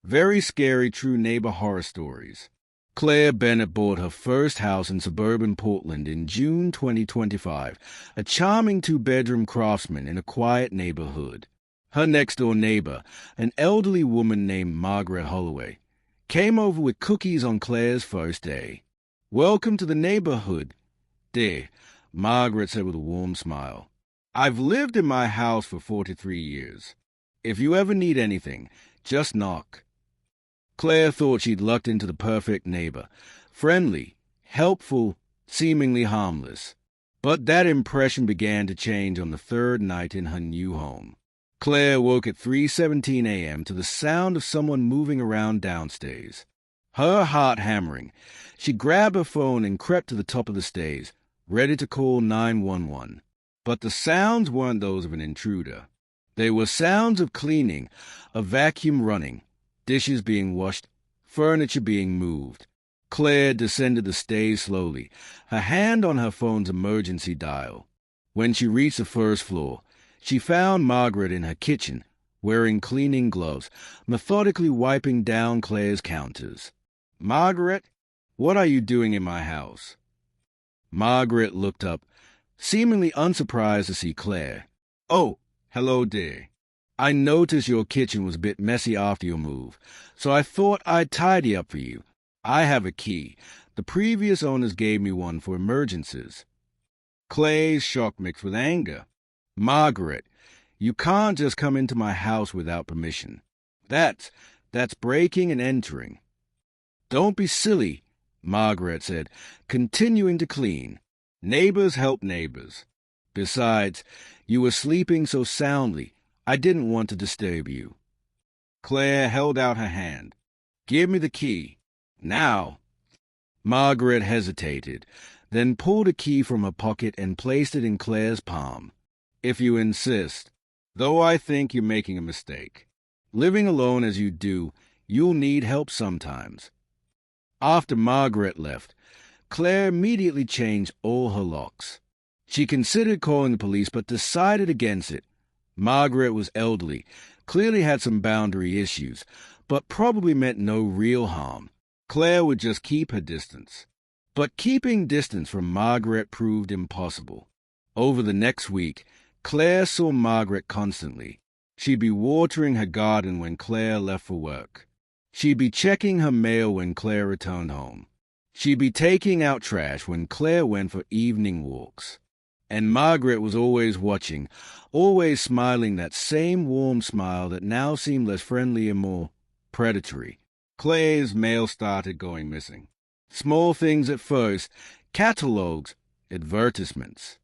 Very scary true neighbor horror stories. Claire Bennett bought her first house in suburban Portland in June 2025, a charming two-bedroom craftsman in a quiet neighborhood. Her next-door neighbor, an elderly woman named Margaret Holloway, came over with cookies on Claire's first day. "Welcome to the neighborhood, dear," Margaret said with a warm smile. "I've lived in my house for 43 years. If you ever need anything, just knock." Claire thought she'd lucked into the perfect neighbor, friendly, helpful, seemingly harmless. But that impression began to change on the third night in her new home. Claire woke at 3:17 a.m. to the sound of someone moving around downstairs. Her heart hammering, she grabbed her phone and crept to the top of the stairs, ready to call 911. But the sounds weren't those of an intruder. They were sounds of cleaning, a vacuum running, dishes being washed, furniture being moved. Claire descended the stairs slowly, her hand on her phone's emergency dial. When she reached the first floor, she found Margaret in her kitchen, wearing cleaning gloves, methodically wiping down Claire's counters. "Margaret, what are you doing in my house?" Margaret looked up, seemingly unsurprised to see Claire. "Oh, hello, dear. I noticed your kitchen was a bit messy after your move, so I thought I'd tidy up for you. I have a key. The previous owners gave me one for emergencies." Claire's shock mixed with anger. "Margaret, you can't just come into my house without permission. That's breaking and entering." "Don't be silly," Margaret said, continuing to clean. "Neighbors help neighbors. Besides, you were sleeping so soundly, I didn't want to disturb you." Claire held out her hand. "Give me the key. Now." Margaret hesitated, then pulled a key from her pocket and placed it in Claire's palm. "If you insist, though I think you're making a mistake. Living alone as you do, you'll need help sometimes." After Margaret left, Claire immediately changed all her locks. She considered calling the police but decided against it. Margaret was elderly, clearly had some boundary issues, but probably meant no real harm. Claire would just keep her distance. But keeping distance from Margaret proved impossible. Over the next week, Claire saw Margaret constantly. She'd be watering her garden when Claire left for work. She'd be checking her mail when Claire returned home. She'd be taking out trash when Claire went for evening walks. And Margaret was always watching, always smiling that same warm smile that now seemed less friendly and more predatory. Claire's mail started going missing. Small things at first, catalogs, advertisements.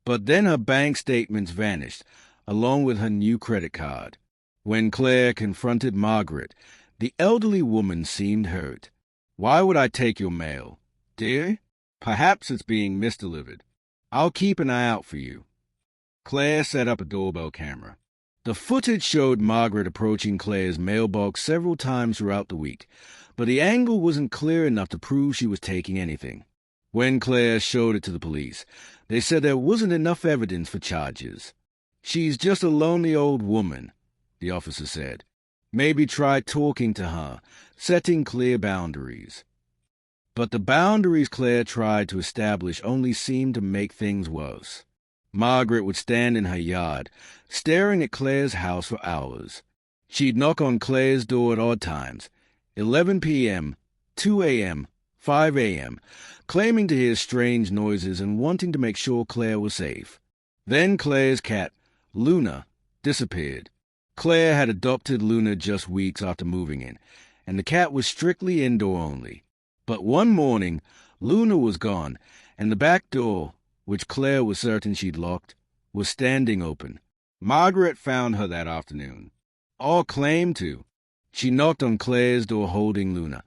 But then her bank statements vanished, along with her new credit card. When Claire confronted Margaret, the elderly woman seemed hurt. "Why would I take your mail, dear? Perhaps it's being misdelivered. I'll keep an eye out for you." Claire set up a doorbell camera. The footage showed Margaret approaching Claire's mailbox several times throughout the week, but the angle wasn't clear enough to prove she was taking anything. When Claire showed it to the police, they said there wasn't enough evidence for charges. "She's just a lonely old woman," the officer said. "Maybe try talking to her, setting clear boundaries." But the boundaries Claire tried to establish only seemed to make things worse. Margaret would stand in her yard, staring at Claire's house for hours. She'd knock on Claire's door at odd times, 11 p.m., 2 a.m., 5 a.m., claiming to hear strange noises and wanting to make sure Claire was safe. Then Claire's cat, Luna, disappeared. Claire had adopted Luna just weeks after moving in, and the cat was strictly indoor only. But one morning, Luna was gone, and the back door, which Claire was certain she'd locked, was standing open. Margaret found her that afternoon. All claimed to. She knocked on Claire's door holding Luna,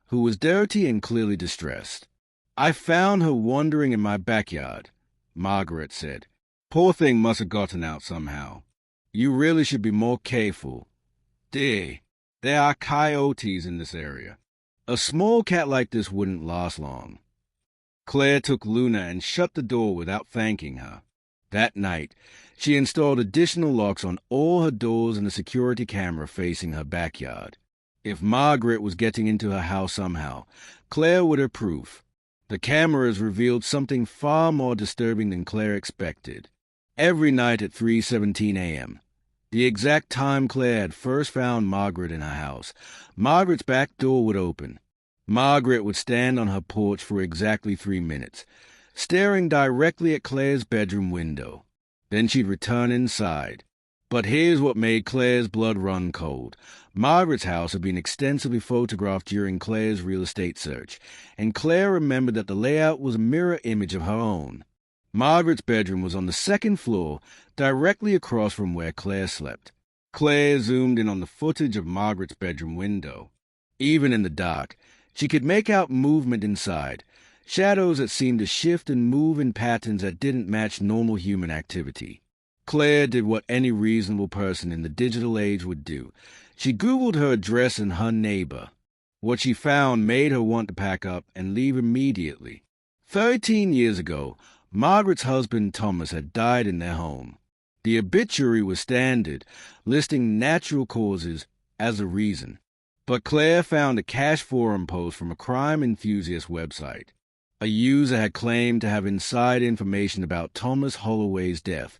who was dirty and clearly distressed. "I found her wandering in my backyard," Margaret said. "Poor thing must have gotten out somehow. You really should be more careful. Dear, there are coyotes in this area. A small cat like this wouldn't last long." Claire took Luna and shut the door without thanking her. That night, she installed additional locks on all her doors and a security camera facing her backyard. If Margaret was getting into her house somehow, Claire would have proof. The cameras revealed something far more disturbing than Claire expected. Every night at 3:17 a.m., the exact time Claire had first found Margaret in her house, Margaret's back door would open. Margaret would stand on her porch for exactly 3 minutes, staring directly at Claire's bedroom window. Then she'd return inside. But here's what made Claire's blood run cold. Margaret's house had been extensively photographed during Claire's real estate search, and Claire remembered that the layout was a mirror image of her own. Margaret's bedroom was on the second floor, directly across from where Claire slept. Claire zoomed in on the footage of Margaret's bedroom window. Even in the dark, she could make out movement inside, shadows that seemed to shift and move in patterns that didn't match normal human activity. Claire did what any reasonable person in the digital age would do. She Googled her address and her neighbor. What she found made her want to pack up and leave immediately. 13 years ago, Margaret's husband Thomas had died in their home. The obituary was standard, listing natural causes as a reason. But Claire found a cache forum post from a crime enthusiast website. A user had claimed to have inside information about Thomas Holloway's death,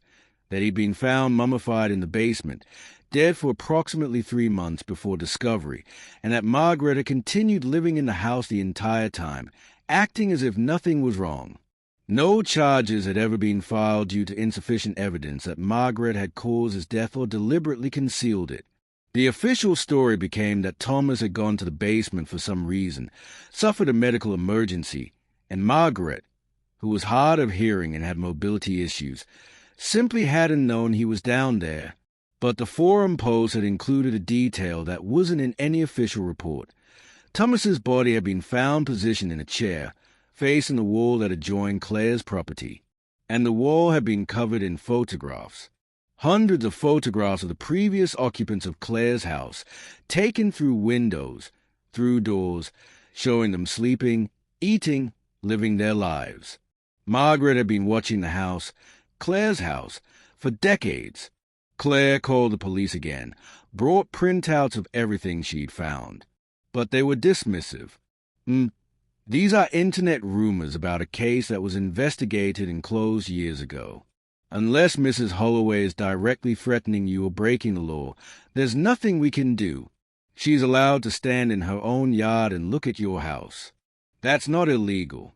that he'd been found mummified in the basement, dead for approximately 3 months before discovery, and that Margaret had continued living in the house the entire time, acting as if nothing was wrong. No charges had ever been filed due to insufficient evidence that Margaret had caused his death or deliberately concealed it. The official story became that Thomas had gone to the basement for some reason, suffered a medical emergency, and Margaret, who was hard of hearing and had mobility issues, simply hadn't known he was down there. But the forum post had included a detail that wasn't in any official report. Thomas's body had been found positioned in a chair, facing the wall that adjoined Claire's property, and the wall had been covered in photographs. Hundreds of photographs of the previous occupants of Claire's house, taken through windows, through doors, showing them sleeping, eating, living their lives. Margaret had been watching the house, Claire's house, for decades. Claire called the police again, brought printouts of everything she'd found. But they were dismissive. These are internet rumors about a case that was investigated and closed years ago. Unless Mrs. Holloway is directly threatening you or breaking the law, there's nothing we can do. She's allowed to stand in her own yard and look at your house. That's not illegal.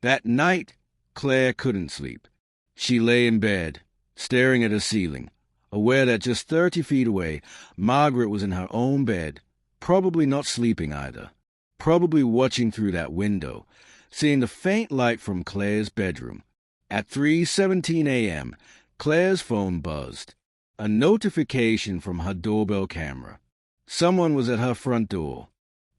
That night, Claire couldn't sleep. She lay in bed, staring at the ceiling, aware that just 30 feet away, Margaret was in her own bed, probably not sleeping either, probably watching through that window, seeing the faint light from Claire's bedroom. At 3:17 a.m., Claire's phone buzzed. A notification from her doorbell camera. Someone was at her front door.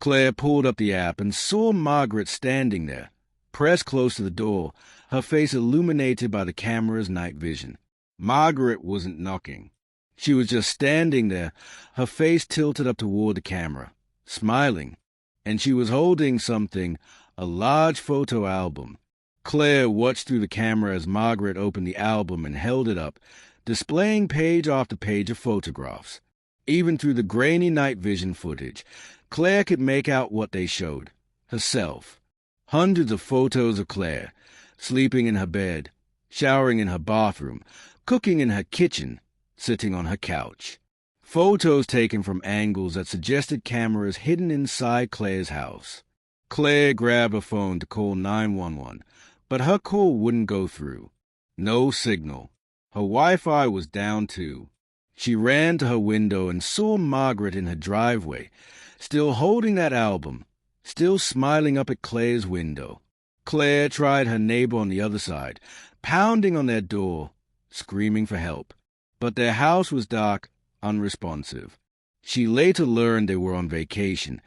Claire pulled up the app and saw Margaret standing there, pressed close to the door, her face illuminated by the camera's night vision. Margaret wasn't knocking. She was just standing there, her face tilted up toward the camera, smiling, and she was holding something, a large photo album. Claire watched through the camera as Margaret opened the album and held it up, displaying page after page of photographs. Even through the grainy night vision footage, Claire could make out what they showed. Herself. Hundreds of photos of Claire, sleeping in her bed, showering in her bathroom, cooking in her kitchen, sitting on her couch. Photos taken from angles that suggested cameras hidden inside Claire's house. Claire grabbed her phone to call 911, but her call wouldn't go through. No signal. Her Wi-Fi was down too. She ran to her window and saw Margaret in her driveway, still holding that album, still smiling up at Claire's window. Claire tried her neighbor on the other side, pounding on their door, screaming for help. But their house was dark, unresponsive. She later learned they were on vacation,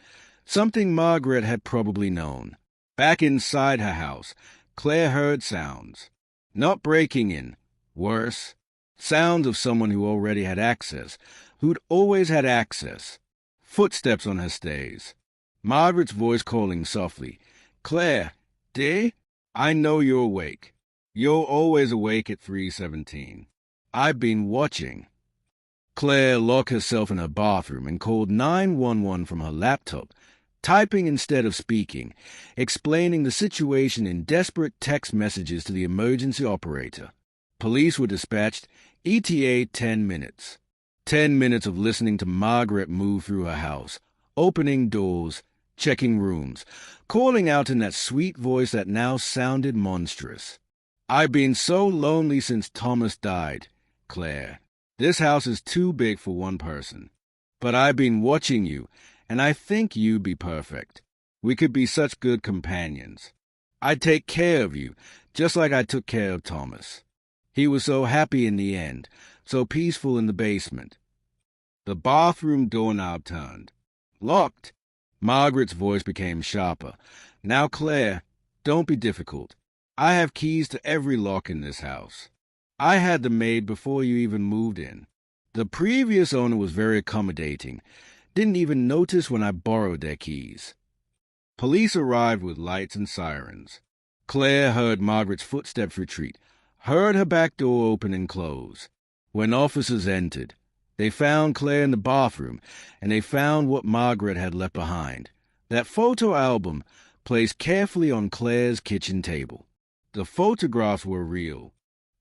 something Margaret had probably known. Back inside her house, Claire heard sounds. Not breaking in. Worse. Sounds of someone who already had access, who'd always had access. Footsteps on her stays. Margaret's voice calling softly, "Claire, dear? I know you're awake. You're always awake at 3:17. I've been watching." Claire locked herself in her bathroom and called 911 from her laptop, typing instead of speaking, explaining the situation in desperate text messages to the emergency operator. Police were dispatched, ETA 10 minutes. 10 minutes of listening to Margaret move through her house, opening doors, checking rooms, calling out in that sweet voice that now sounded monstrous. "I've been so lonely since Thomas died, Claire. This house is too big for one person. But I've been watching you, and I think you'd be perfect. We could be such good companions. I'd take care of you, just like I took care of Thomas. He was so happy in the end, so peaceful in the basement." The bathroom doorknob turned. "Locked." Margaret's voice became sharper. "Now, Claire, don't be difficult. I have keys to every lock in this house. I had them made before you even moved in. The previous owner was very accommodating. Didn't even notice when I borrowed their keys." Police arrived with lights and sirens. Claire heard Margaret's footsteps retreat, heard her back door open and close. When officers entered, they found Claire in the bathroom, and they found what Margaret had left behind. That photo album placed carefully on Claire's kitchen table. The photographs were real,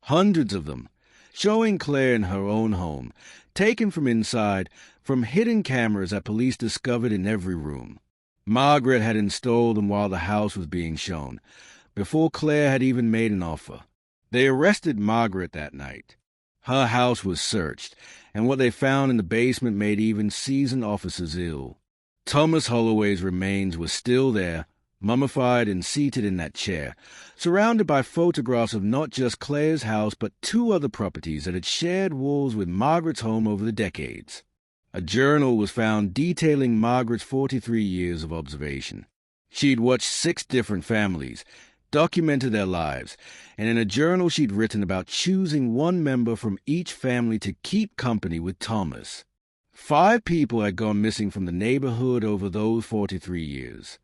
hundreds of them, showing Claire in her own home, taken from inside, from hidden cameras that police discovered in every room. Margaret had installed them while the house was being shown, before Claire had even made an offer. They arrested Margaret that night. Her house was searched, and what they found in the basement made even seasoned officers ill. Thomas Holloway's remains were still there, mummified and seated in that chair, surrounded by photographs of not just Claire's house but 2 other properties that had shared walls with Margaret's home over the decades. A journal was found detailing Margaret's 43 years of observation. She'd watched 6 different families, documented their lives, and in a journal she'd written about choosing one member from each family to keep company with Thomas. 5 people had gone missing from the neighborhood over those 43 years.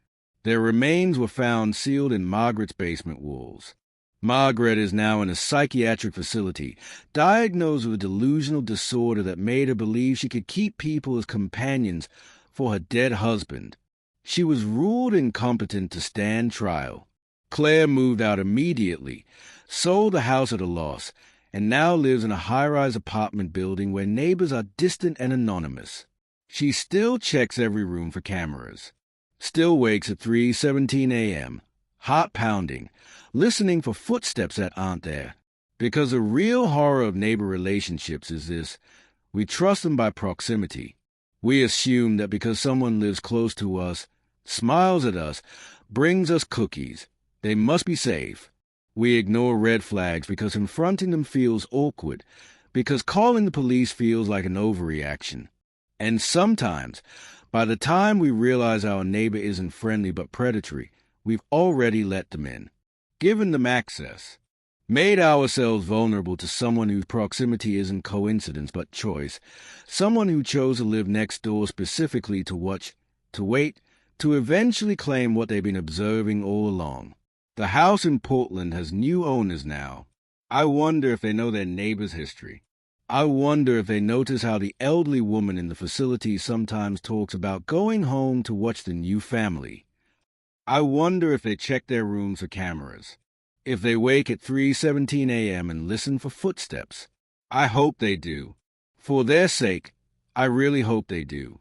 Their remains were found sealed in Margaret's basement walls. Margaret is now in a psychiatric facility, diagnosed with a delusional disorder that made her believe she could keep people as companions for her dead husband. She was ruled incompetent to stand trial. Claire moved out immediately, sold the house at a loss, and now lives in a high-rise apartment building where neighbors are distant and anonymous. She still checks every room for cameras, still wakes at 3:17 a.m., heart pounding, listening for footsteps that aren't there. Because the real horror of neighbor relationships is this: we trust them by proximity. We assume that because someone lives close to us, smiles at us, brings us cookies, they must be safe. We ignore red flags because confronting them feels awkward, because calling the police feels like an overreaction. And sometimes, by the time we realize our neighbor isn't friendly but predatory, we've already let them in, given them access, made ourselves vulnerable to someone whose proximity isn't coincidence but choice, someone who chose to live next door specifically to watch, to wait, to eventually claim what they've been observing all along. The house in Portland has new owners now. I wonder if they know their neighbor's history. I wonder if they notice how the elderly woman in the facility sometimes talks about going home to watch the new family. I wonder if they check their rooms for cameras, if they wake at 3:17 a.m. and listen for footsteps. I hope they do. For their sake, I really hope they do.